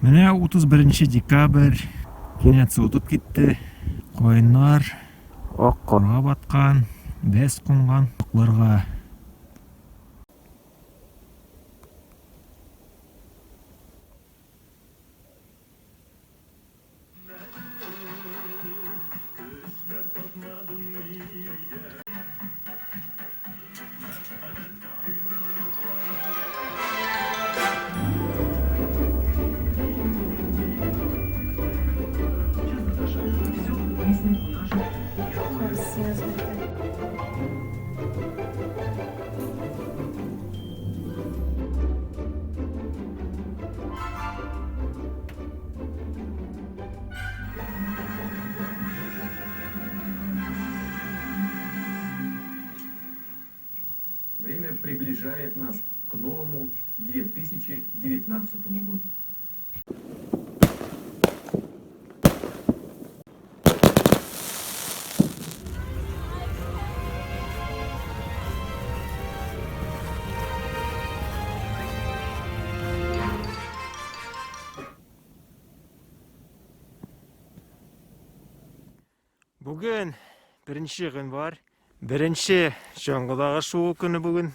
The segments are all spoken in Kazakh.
Міне 31 декабрь кенет суытып кетті. Қойындар қорға батқан, бәс қонған құларға. Время приближает нас к новому 2019 году. Бүгін бірінші күн бар. Бірінші Жоңғылдағы шуы күні бүгін.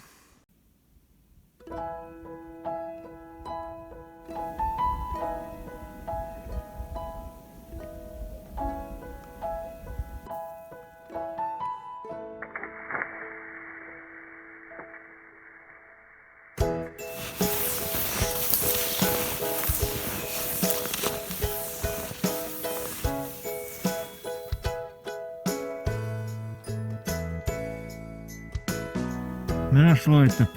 Мен ашылы айтып,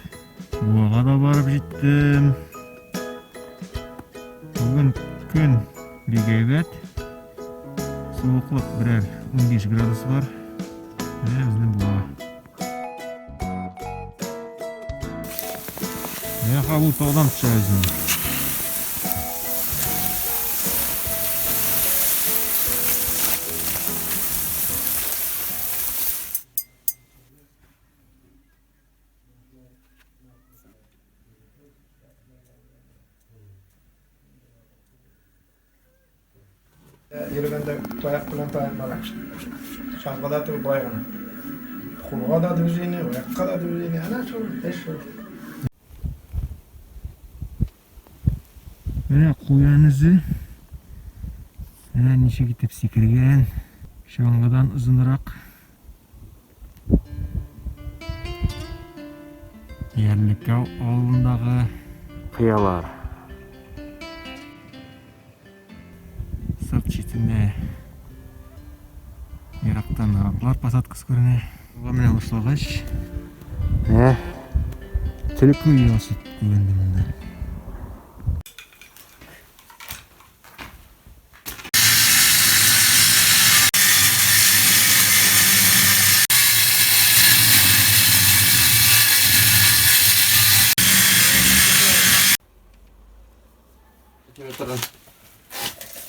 бұға да барып жеттім. Бүгін күн бегебет. Суықлық бірер 15 градус бар. Міне біздің бұға. Міне қабыл таудан тұша өзім. Yürügende toyak bilen tayanmalar. Şangıda tür baygını. Kulga da düzeni, oyakka da düzeni. Ana şur, beş şur. Міне қоянызы. Міне неше кетіп секірген. Шаңғыдан ұзынырақ. Ерлікау ауылындағы қиялар. Сырт шетінде Ирактан ағылар посадкасы көріне. Оға міне ұшылғаш. Түлікі үйасы көрінді мұнда.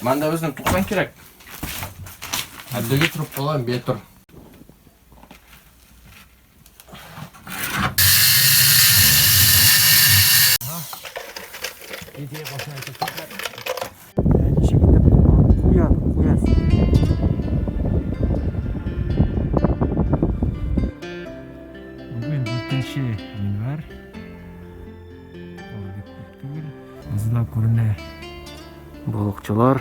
Manda bizden tuğman kerek. Haddege turup olan bir tur. Bugün ikінші gün var. Bizda көріне балықчылар